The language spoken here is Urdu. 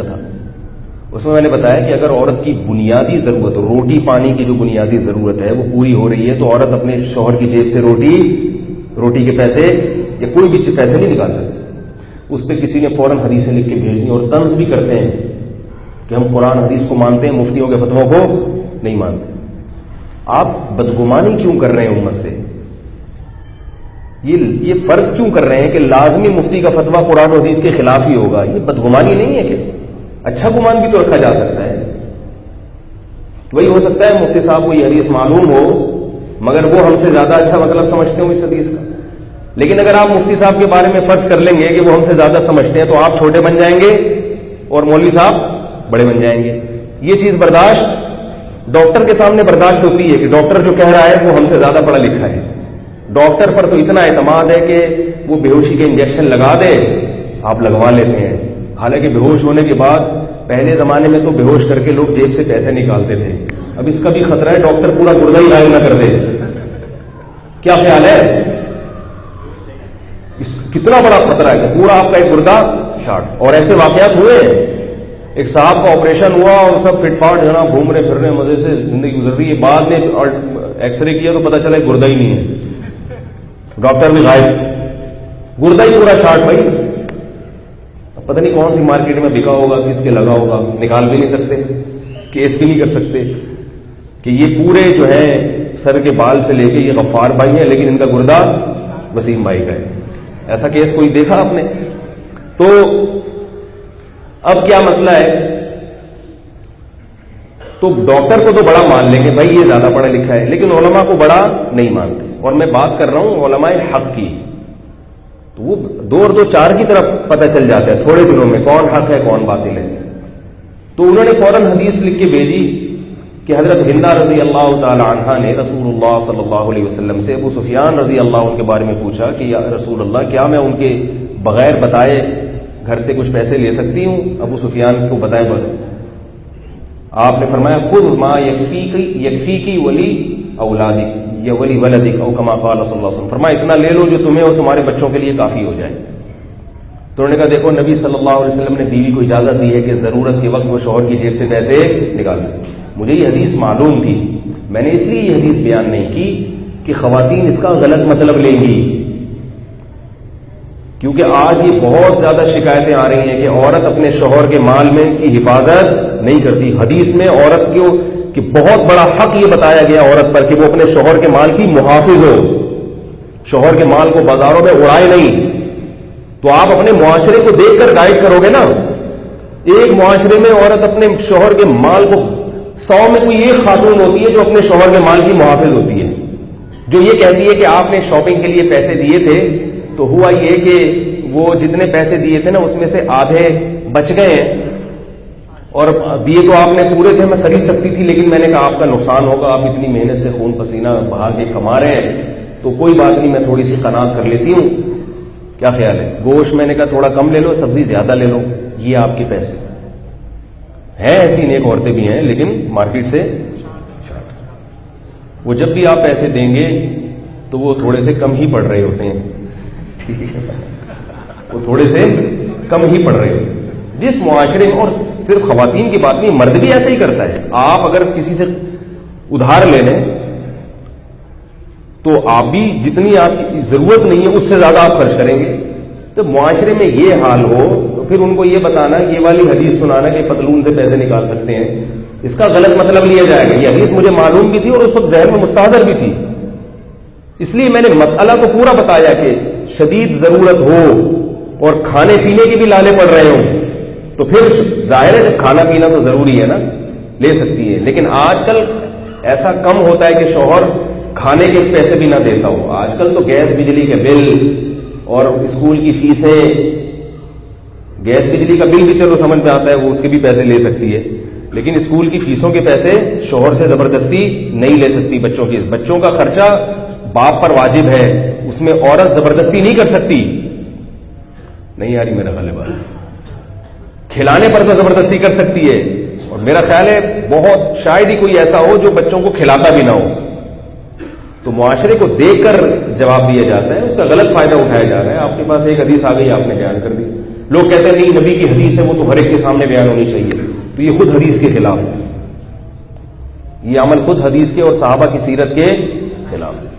تھا، اس میں نے بتایا کہ اگر عورت کی بنیادی ضرورت، روٹی پانی کی جو بنیادی ضرورت ہے وہ پوری ہو رہی ہے تو عورت اپنے شوہر کی جیب سے روٹی کے پیسے یا کوئی بھی پیسے نہیں نکال سکتی. اس پہ کسی نے فوراً حدیثیں لکھ کے بھیج دی اور طنز بھی کرتے ہیں کہ ہم قرآن حدیث کو مانتے ہیں، مفتیوں کے فتووں کو نہیں مانتے. آپ بدگمانی کیوں کر رہے ہیں امت سے؟ یہ فرض کیوں کر رہے ہیں کہ لازمی مفتی کا فتویٰ قرآن و حدیث کے خلاف ہی ہوگا؟ یہ بدگمانی نہیں ہے کہ اچھا گمان بھی تو رکھا جا سکتا ہے. وہی ہو سکتا ہے مفتی صاحب کو یہ حدیث معلوم ہو مگر وہ ہم سے زیادہ اچھا مطلب سمجھتے ہوں اس حدیث کا. لیکن اگر آپ مفتی صاحب کے بارے میں فرض کر لیں گے کہ وہ ہم سے زیادہ سمجھتے ہیں تو آپ چھوٹے بن جائیں گے اور مولوی صاحب بڑے بن جائیں گے. یہ چیز برداشت ڈاکٹر کے سامنے برداشت ہوتی ہے کہ ڈاکٹر جو کہہ رہا ہے وہ ہم سے زیادہ پڑھا لکھا ہے. ڈاکٹر پر تو اتنا اعتماد ہے کہ وہ بے ہوشی کے انجیکشن لگا دے آپ لگوا لیتے ہیں. حالانکہ بے ہوش ہونے کے بعد پہلے زمانے میں تو بے ہوش کر کے لوگ جیب سے پیسے نکالتے تھے. اب اس کا بھی خطرہ ہے ڈاکٹر پورا گردہ ہی غائب نہ کر دے. کیا خیال ہے؟ کتنا بڑا خطرہ ہے کہ پورا آپ کا ایک گردہ شارٹ. اور ایسے واقعات ہوئے ہیں. ایک صاحب کا آپریشن ہوا اور سب فٹ فاٹ جو نا گھوم رہے پھر رہے مزے سے زندگی گزر رہی ہے. بعد میں ایکس رے کیا تو پتا چلا گردہ ہی نہیں ہے. ڈاکٹر بھی غائب, گردہ ہی پورا شارٹ. بھائی پتہ نہیں کون سی مارکیٹ میں بکا ہوگا, کس کے لگا ہوگا, نکال بھی نہیں سکتے, کیس بھی نہیں کر سکتے کہ یہ پورے جو ہے سر کے بال سے لے کے یہ غفار بھائی ہیں لیکن ان کا گردہ وسیم بھائی کا ہے. ایسا کیس کوئی دیکھا آپ نے؟ تو اب کیا مسئلہ ہے؟ تو ڈاکٹر کو تو بڑا مان لیں گے بھائی یہ زیادہ پڑھا لکھا ہے, لیکن علماء کو بڑا نہیں مانتے. اور میں بات کر رہا ہوں علماء حق کی, تو وہ دو اور دو چار کی طرف پتہ چل جاتا ہے تھوڑے دنوں میں کون حق ہے کون باطل ہے. تو انہوں نے فوراً حدیث لکھ کے بھیجی کہ حضرت ہندہ رضی اللہ تعالی عنہا نے رسول اللہ صلی اللہ علیہ وسلم سے ابو سفیان رضی اللہ عنہ کے بارے میں پوچھا کہ یا رسول اللہ کیا میں ان کے بغیر بتائے گھر سے کچھ پیسے لے سکتی ہوں؟ ابو سفیان کو بتائے بغیر. آپ نے فرمایا خذ ما یکفیکی ولی اولادک یا ولی ولدک او کما قال صلی اللہ علیہ وسلم, فرمایا اتنا لے لو جو تمہیں اور تمہارے بچوں کے لیے کافی ہو جائے. تو انہوں نے کہا دیکھو نبی صلی اللہ علیہ وسلم نے بیوی کو اجازت دی ہے کہ ضرورت کے وقت وہ شوہر کی جیب سے پیسے نکال سکتے. مجھے یہ حدیث معلوم تھی, میں نے اس لیے یہ حدیث بیان نہیں کی کہ خواتین اس کا غلط مطلب لیں گی, کیونکہ آج یہ بہت زیادہ شکایتیں آ رہی ہیں کہ عورت اپنے شوہر کے مال میں کی حفاظت نہیں کرتی. حدیث میں عورت کو کہ بہت بڑا حق یہ بتایا گیا عورت پر کہ وہ اپنے شوہر کے مال کی محافظ ہو, شوہر کے مال کو بازاروں میں اڑائے نہیں. تو آپ اپنے معاشرے کو دیکھ کر گائیڈ کرو گے نا. ایک معاشرے میں عورت اپنے شوہر کے مال کو 100 میں کوئی ایک خاتون ہوتی ہے جو اپنے شوہر کے مال کی محافظ ہوتی ہے, جو یہ کہتی ہے کہ آپ نے شاپنگ کے لیے پیسے دیے تھے تو ہوا یہ کہ وہ جتنے پیسے دیے تھے نا اس میں سے آدھے بچ گئے ہیں اور دیے تو آپ نے پورے تھے, میں خرید سکتی تھی لیکن میں نے کہا آپ کا نقصان ہوگا, آپ اتنی محنت سے خون پسینہ بہا کے کما رہے ہیں تو کوئی بات نہیں میں تھوڑی سی قناعت کر لیتی ہوں. کیا خیال ہے؟ گوشت میں نے کہا تھوڑا کم لے لو, سبزی زیادہ لے لو, یہ آپ کے پیسے ہیں. ایسی نیک عورتیں بھی ہیں لیکن مارکیٹ سے وہ جب بھی آپ پیسے دیں گے تو وہ تھوڑے سے کم ہی پڑ رہے ہوتے ہیں, ٹھیک ہے, وہ تھوڑے سے کم ہی پڑ رہے ہوتے ہیں جس معاشرے میں. اور صرف خواتین کی بات نہیں, مرد بھی ایسا ہی کرتا ہے. آپ اگر کسی سے ادھار لے لیں تو آپ بھی جتنی آپ کی ضرورت نہیں ہے اس سے زیادہ آپ خرچ کریں گے. تو معاشرے میں یہ حال ہو تو پھر ان کو یہ بتانا, یہ والی حدیث سنانا کہ پتلون سے پیسے نکال سکتے ہیں, اس کا غلط مطلب لیا جائے گا. یہ حدیث مجھے معلوم بھی تھی اور اس وقت ذہن میں مستحضر بھی تھی, اس لیے میں نے مسئلہ کو پورا بتایا کہ شدید ضرورت ہو اور کھانے پینے کے بھی لالے پڑ رہے ہوں تو پھر ظاہر ہے کھانا پینا تو ضروری ہے نا, لے سکتی ہے. لیکن آج کل ایسا کم ہوتا ہے کہ شوہر کھانے کے پیسے بھی نہ دیتا ہو. آج کل تو گیس بجلی کے بل اور اسکول کی فیسیں, گیس بجلی کا بل بھی چلو سمجھ میں آتا ہے وہ اس کے بھی پیسے لے سکتی ہے, لیکن اسکول کی فیسوں کے پیسے شوہر سے زبردستی نہیں لے سکتی. بچوں کا خرچہ باپ پر واجب ہے, اس میں عورت زبردستی نہیں کر سکتی. نہیں آ رہی میرا غالبا, کھلانے پر تو زبردستی کر سکتی ہے, اور میرا خیال ہے بہت شاید ہی کوئی ایسا ہو جو بچوں کو کھلاتا بھی نہ ہو. تو معاشرے کو دیکھ کر جواب دیا جاتا ہے, اس کا غلط فائدہ اٹھایا جا رہا ہے. آپ کے پاس ایک حدیث آ گئی آپ نے بیان کر دی, لوگ کہتے ہیں نہیں نبی کی حدیث ہے وہ تو ہر ایک کے سامنے بیان ہونی چاہیے، تو یہ خود حدیث کے خلاف ہے، یہ عمل خود حدیث کے اور صحابہ کی سیرت کے خلاف ہے۔